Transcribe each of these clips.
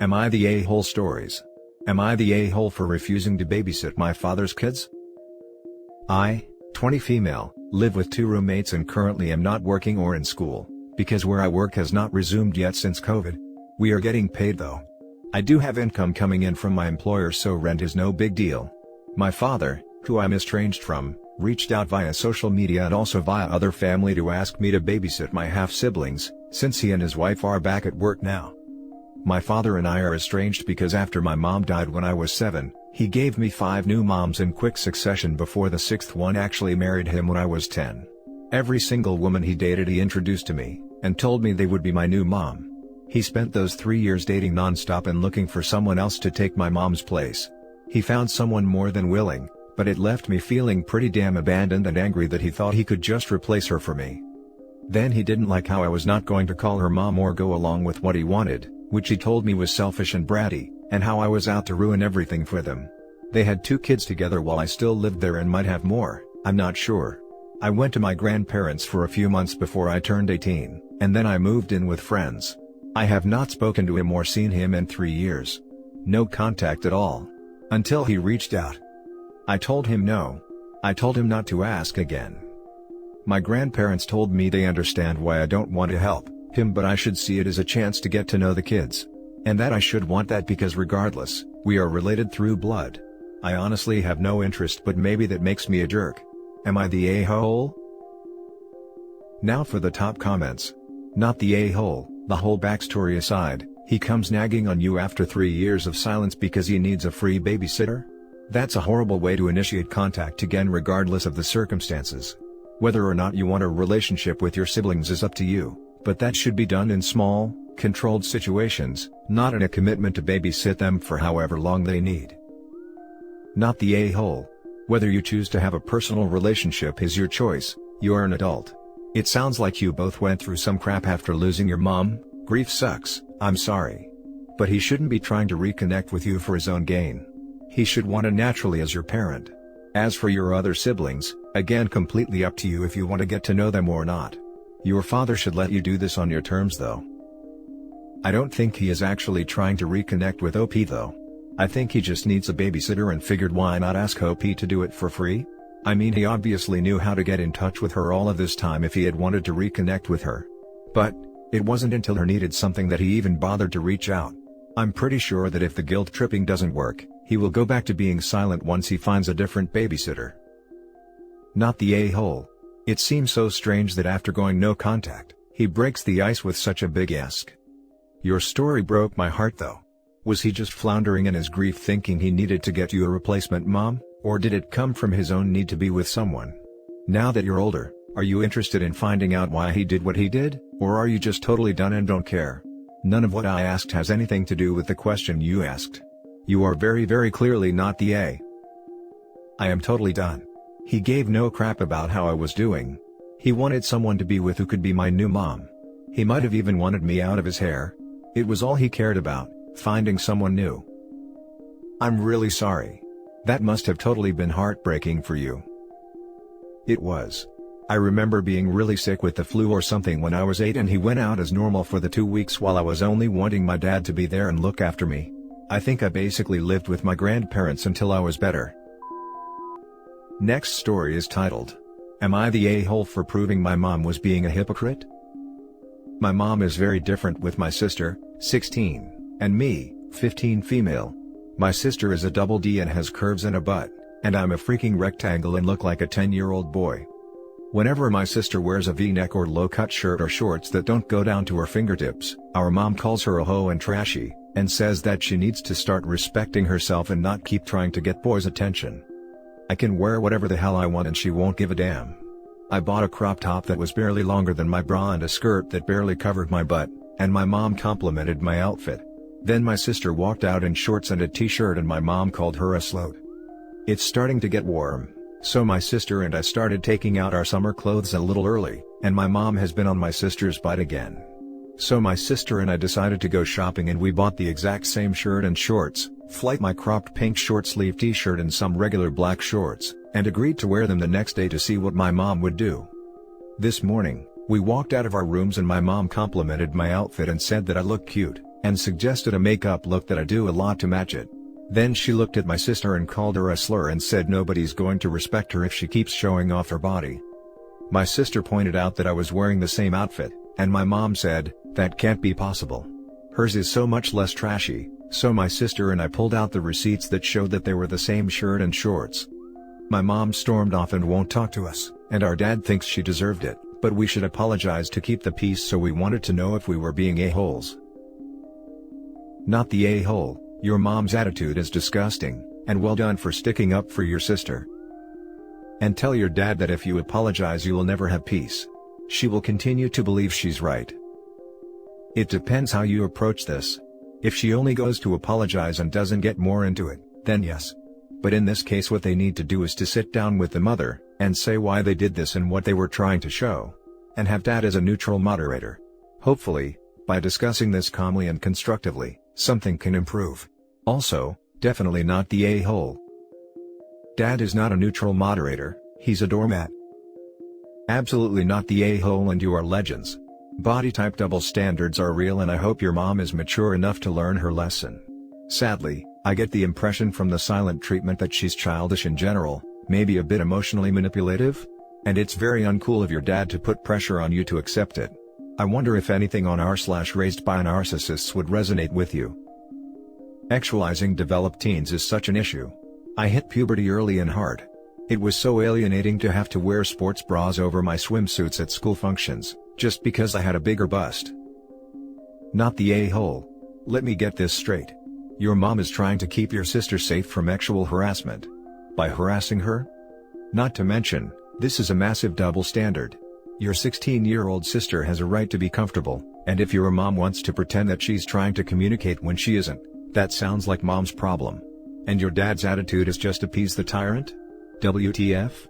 Am I the a-hole stories? Am I the a-hole for refusing to babysit my father's kids? I, 20 female, live with 2 roommates and currently am not working or in school, because where I work has not resumed yet since COVID. We are getting paid though. I do have income coming in from my employer, so rent is no big deal. My father, who I'm estranged from, reached out via social media and also via other family to ask me to babysit my half-siblings, since he and his wife are back at work now. My father and I are estranged because after my mom died when I was 7, he gave me 5 new moms in quick succession before the 6th one actually married him when I was 10. Every single woman he dated he introduced to me, and told me they would be my new mom. He spent those 3 years dating non-stop and looking for someone else to take my mom's place. He found someone more than willing, but it left me feeling pretty damn abandoned and angry that he thought he could just replace her for me. Then he didn't like how I was not going to call her mom or go along with what he wanted, which he told me was selfish and bratty, and how I was out to ruin everything for them. They had 2 kids together while I still lived there and might have more, I'm not sure. I went to my grandparents for a few months before I turned 18, and then I moved in with friends. I have not spoken to him or seen him in 3 years. No contact at all. Until he reached out. I told him no. I told him not to ask again. My grandparents told me they understand why I don't want to help him, but I should see it as a chance to get to know the kids. And that I should want that because regardless, we are related through blood. I honestly have no interest, but maybe that makes me a jerk. Am I the a-hole? Now for the top comments. Not the a-hole. The whole backstory aside, he comes nagging on you after 3 years of silence because he needs a free babysitter? That's a horrible way to initiate contact again, regardless of the circumstances. Whether or not you want a relationship with your siblings is up to you, but that should be done in small, controlled situations, not in a commitment to babysit them for however long they need. Not the a-hole. Whether you choose to have a personal relationship is your choice, you are an adult. It sounds like you both went through some crap after losing your mom. Grief sucks, I'm sorry. But he shouldn't be trying to reconnect with you for his own gain. He should want to naturally as your parent. As for your other siblings, again completely up to you if you want to get to know them or not. Your father should let you do this on your terms though. I don't think he is actually trying to reconnect with OP though. I think he just needs a babysitter and figured why not ask OP to do it for free? I mean, he obviously knew how to get in touch with her all of this time if he had wanted to reconnect with her. But it wasn't until her needed something that he even bothered to reach out. I'm pretty sure that if the guilt tripping doesn't work, he will go back to being silent once he finds a different babysitter. Not the a-hole. It seems so strange that after going no contact, he breaks the ice with such a big ask. Your story broke my heart though. Was he just floundering in his grief thinking he needed to get you a replacement mom, or did it come from his own need to be with someone? Now that you're older, are you interested in finding out why he did what he did, or are you just totally done and don't care? None of what I asked has anything to do with the question you asked. You are very clearly not the A. I am totally done. He gave no crap about how I was doing. He wanted someone to be with who could be my new mom. He might have even wanted me out of his hair. It was all he cared about, finding someone new. I'm really sorry. That must have totally been heartbreaking for you. It was. I remember being really sick with the flu or something when I was 8 and he went out as normal for the 2 weeks while I was only wanting my dad to be there and look after me. I think I basically lived with my grandparents until I was better. Next story is titled, Am I the a-hole for proving my mom was being a hypocrite? My mom is very different with my sister, 16, and me, 15 female. My sister is a double D and has curves and a butt, and I'm a freaking rectangle and look like a 10-year-old boy. Whenever my sister wears a V-neck or low-cut shirt or shorts that don't go down to her fingertips, our mom calls her a hoe and trashy, and says that she needs to start respecting herself and not keep trying to get boys' attention. I can wear whatever the hell I want and she won't give a damn. I bought a crop top that was barely longer than my bra and a skirt that barely covered my butt, and my mom complimented my outfit. Then my sister walked out in shorts and a t-shirt and my mom called her a slut. It's starting to get warm, so my sister and I started taking out our summer clothes a little early, and my mom has been on my sister's butt again. So my sister and I decided to go shopping and we bought the exact same shirt and shorts, my cropped pink short sleeve t-shirt and some regular black shorts, and agreed to wear them the next day to see what my mom would do. This morning, we walked out of our rooms and my mom complimented my outfit and said that I look cute, and suggested a makeup look that I do a lot to match it. Then she looked at my sister and called her a slur and said nobody's going to respect her if she keeps showing off her body. My sister pointed out that I was wearing the same outfit, and my mom said, "That can't be possible. Hers is so much less trashy." So my sister and I pulled out the receipts that showed that they were the same shirt and shorts. My mom stormed off and won't talk to us, and our dad thinks she deserved it, but we should apologize to keep the peace, so we wanted to know if we were being a-holes. Not the a-hole, your mom's attitude is disgusting, and well done for sticking up for your sister. And tell your dad that if you apologize you will never have peace. She will continue to believe she's right. It depends how you approach this. If she only goes to apologize and doesn't get more into it, then yes. But in this case what they need to do is to sit down with the mother, and say why they did this and what they were trying to show. And have dad as a neutral moderator. Hopefully, by discussing this calmly and constructively, something can improve. Also, definitely not the a-hole. Dad is not a neutral moderator, he's a doormat. Absolutely not the a-hole, and you are legends. Body type double standards are real, and I hope your mom is mature enough to learn her lesson. Sadly, I get the impression from the silent treatment that she's childish in general, maybe a bit emotionally manipulative? And it's very uncool of your dad to put pressure on you to accept it. I wonder if anything on r/raised by narcissists would resonate with you. Actualizing developed teens is such an issue. I hit puberty early and hard. It was so alienating to have to wear sports bras over my swimsuits at school functions, just because I had a bigger bust. Not the a-hole. Let me get this straight. Your mom is trying to keep your sister safe from sexual harassment. By harassing her? Not to mention, this is a massive double standard. Your 16-year-old sister has a right to be comfortable, and if your mom wants to pretend that she's trying to communicate when she isn't, that sounds like mom's problem. And your dad's attitude is just appease the tyrant? WTF?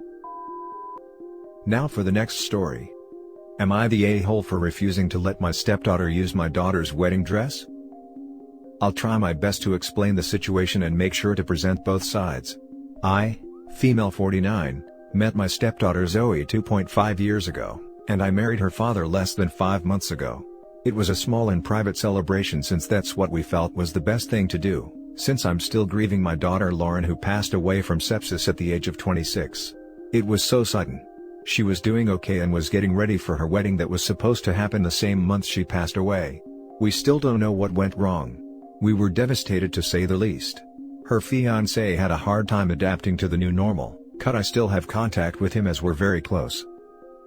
Now for the next story. Am I the a-hole for refusing to let my stepdaughter use my daughter's wedding dress? I'll try my best to explain the situation and make sure to present both sides. I, female 49, met my stepdaughter Zoe 2.5 years ago, and I married her father less than 5 months ago. It was a small and private celebration since that's what we felt was the best thing to do, since I'm still grieving my daughter Lauren, who passed away from sepsis at the age of 26. It was so sudden. She was doing okay and was getting ready for her wedding that was supposed to happen the same month she passed away. We still don't know what went wrong. We were devastated to say the least. Her fiancé had a hard time adapting to the new normal, but I still have contact with him as we're very close.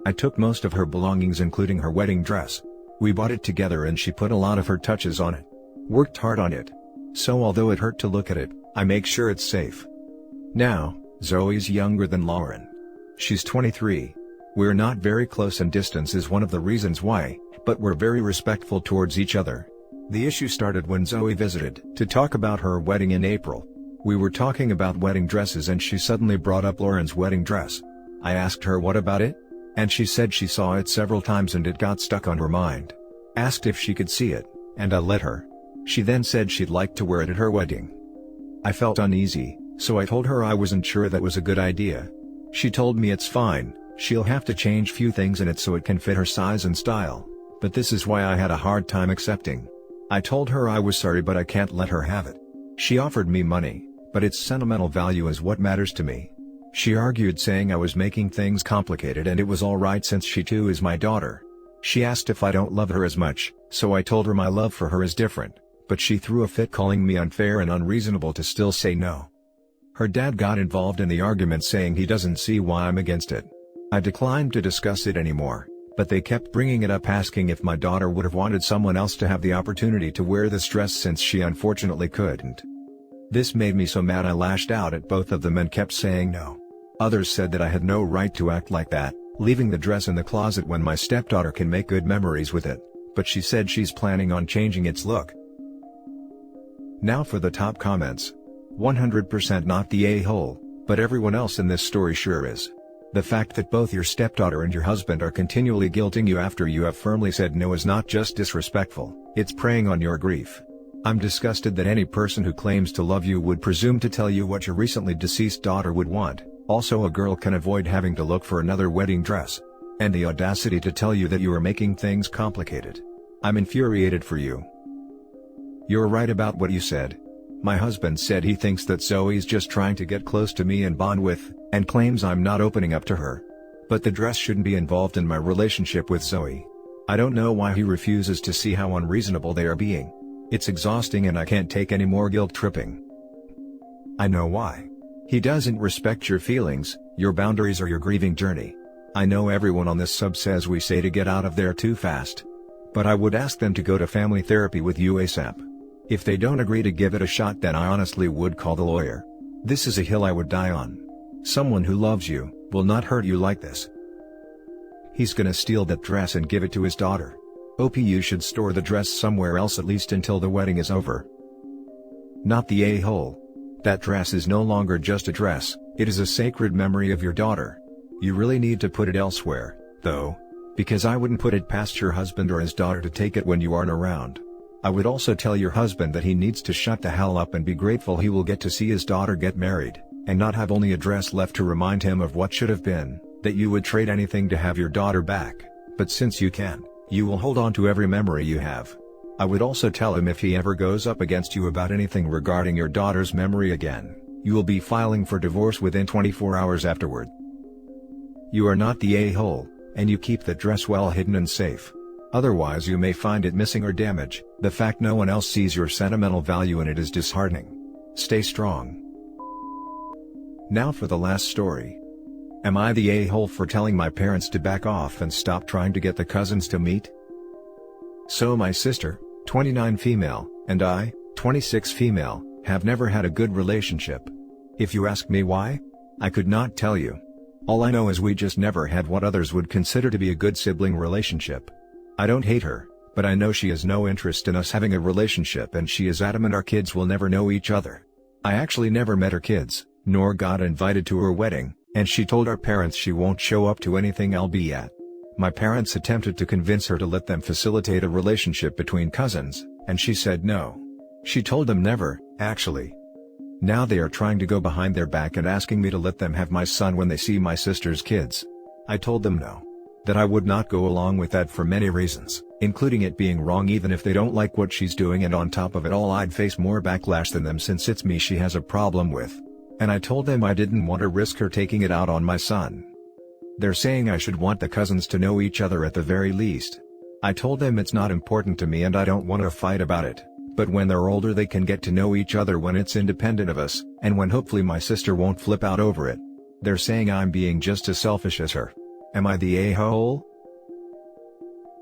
I took most of her belongings, including her wedding dress. We bought it together and she put a lot of her touches on it. Worked hard on it. So although it hurt to look at it, I make sure it's safe. Now, Zoe's younger than Lauren. She's 23. We're not very close and distance is one of the reasons why, but we're very respectful towards each other. The issue started when Zoe visited to talk about her wedding in April. We were talking about wedding dresses and she suddenly brought up Lauren's wedding dress. I asked her what about it? And she said she saw it several times and it got stuck on her mind. Asked if she could see it, and I let her. She then said she'd like to wear it at her wedding. I felt uneasy, so I told her I wasn't sure that was a good idea. She told me it's fine, she'll have to change few things in it so it can fit her size and style, but this is why I had a hard time accepting. I told her I was sorry but I can't let her have it. She offered me money, but its sentimental value is what matters to me. She argued, saying I was making things complicated and it was alright since she too is my daughter. She asked if I don't love her as much, so I told her my love for her is different, but she threw a fit, calling me unfair and unreasonable to still say no. Her dad got involved in the argument, saying he doesn't see why I'm against it. I declined to discuss it anymore, but they kept bringing it up, asking if my daughter would have wanted someone else to have the opportunity to wear this dress since she unfortunately couldn't. This made me so mad I lashed out at both of them and kept saying no. Others said that I had no right to act like that, leaving the dress in the closet when my stepdaughter can make good memories with it, but she said she's planning on changing its look. Now for the top comments. 100% not the a-hole, but everyone else in this story sure is. The fact that both your stepdaughter and your husband are continually guilting you after you have firmly said no is not just disrespectful, it's preying on your grief. I'm disgusted that any person who claims to love you would presume to tell you what your recently deceased daughter would want. Also, a girl can avoid having to look for another wedding dress. And the audacity to tell you that you are making things complicated. I'm infuriated for you. You're right about what you said. My husband said he thinks that Zoe's just trying to get close to me and bond with, and claims I'm not opening up to her. But the dress shouldn't be involved in my relationship with Zoe. I don't know why he refuses to see how unreasonable they are being. It's exhausting and I can't take any more guilt tripping. I know why. He doesn't respect your feelings, your boundaries or your grieving journey. I know everyone on this sub says we say to get out of there too fast. But I would ask them to go to family therapy with you ASAP. If they don't agree to give it a shot, then I honestly would call the lawyer. This is a hill I would die on. Someone who loves you will not hurt you like this. He's gonna steal that dress and give it to his daughter. OP, you should store the dress somewhere else at least until the wedding is over. Not the a-hole. That dress is no longer just a dress, it is a sacred memory of your daughter. You really need to put it elsewhere, though, because I wouldn't put it past your husband or his daughter to take it when you aren't around. I would also tell your husband that he needs to shut the hell up and be grateful he will get to see his daughter get married, and not have only a dress left to remind him of what should have been, that you would trade anything to have your daughter back, but since you can, you will hold on to every memory you have. I would also tell him if he ever goes up against you about anything regarding your daughter's memory again, you will be filing for divorce within 24 hours afterward. You are not the a-hole, and you keep the dress well hidden and safe. Otherwise you may find it missing or damaged. The fact no one else sees your sentimental value in it is disheartening. Stay strong. Now for the last story. Am I the a-hole for telling my parents to back off and stop trying to get the cousins to meet? So my sister, 29 female, and I, 26 female, have never had a good relationship. If you ask me why, I could not tell you. All I know is we just never had what others would consider to be a good sibling relationship. I don't hate her, but I know she has no interest in us having a relationship and she is adamant our kids will never know each other. I actually never met her kids, nor got invited to her wedding, and she told our parents she won't show up to anything I'll be at. My parents attempted to convince her to let them facilitate a relationship between cousins, and she said no. She told them never, actually. Now they are trying to go behind their back and asking me to let them have my son when they see my sister's kids. I told them no. That I would not go along with that for many reasons, including it being wrong even if they don't like what she's doing, and on top of it all I'd face more backlash than them since it's me she has a problem with. And I told them I didn't want to risk her taking it out on my son. They're saying I should want the cousins to know each other at the very least. I told them it's not important to me and I don't want to fight about it, but when they're older they can get to know each other when it's independent of us, and when hopefully my sister won't flip out over it. They're saying I'm being just as selfish as her. Am I the a-hole?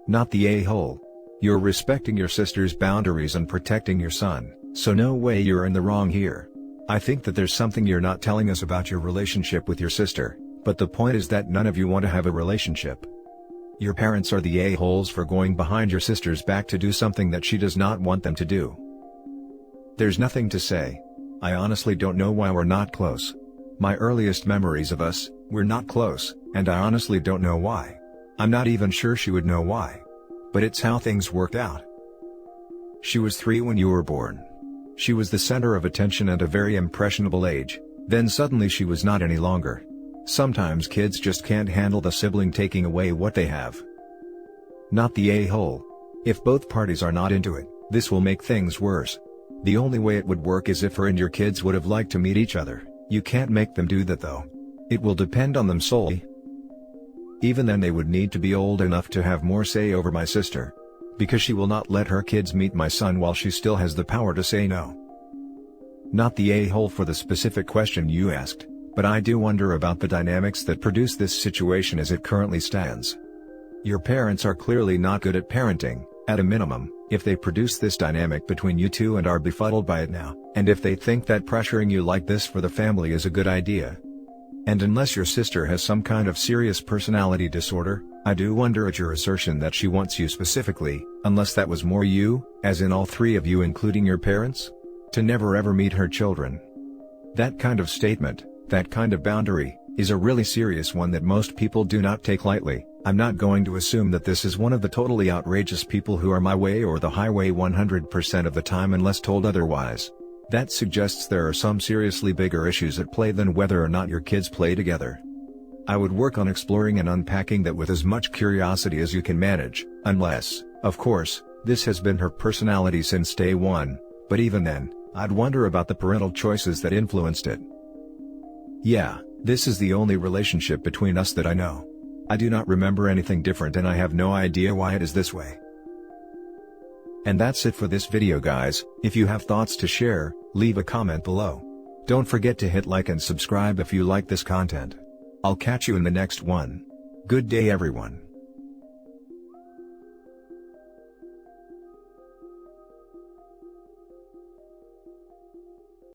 Not the a-hole. You're respecting your sister's boundaries and protecting your son, so no way you're in the wrong here. I think that there's something you're not telling us about your relationship with your sister, but the point is that none of you want to have a relationship. Your parents are the a-holes for going behind your sister's back to do something that she does not want them to do. There's nothing to say. I honestly don't know why we're not close. My earliest memories of us, we're not close, and I honestly don't know why. I'm not even sure she would know why. But it's how things worked out. She was 3 when you were born. She was the center of attention at a very impressionable age, then suddenly she was not any longer. Sometimes kids just can't handle the sibling taking away what they have. Not the a-hole. If both parties are not into it, this will make things worse. The only way it would work is if her and your kids would have liked to meet each other. You can't make them do that though. It will depend on them solely. Even then they would need to be old enough to have more say over my sister. Because she will not let her kids meet my son while she still has the power to say no. Not the a-hole for the specific question you asked, but I do wonder about the dynamics that produce this situation as it currently stands. Your parents are clearly not good at parenting, at a minimum, if they produce this dynamic between you two and are befuddled by it now, and if they think that pressuring you like this for the family is a good idea. And unless your sister has some kind of serious personality disorder, I do wonder at your assertion that she wants you specifically, unless that was more you, as in all 3 of you including your parents, to never ever meet her children. That kind of statement, that kind of boundary, is a really serious one that most people do not take lightly. I'm not going to assume that this is one of the totally outrageous people who are my way or the highway 100% of the time unless told otherwise. That suggests there are some seriously bigger issues at play than whether or not your kids play together. I would work on exploring and unpacking that with as much curiosity as you can manage, unless, of course, This has been her personality since day one, but even then, I'd wonder about the parental choices that influenced it. Yeah, this is the only relationship between us that I know. I do not remember anything different and I have no idea why it is this way. And that's it for this video guys. If you have thoughts to share, leave a comment below. Don't forget to hit like and subscribe if you like this content. I'll catch you in the next one. Good day everyone.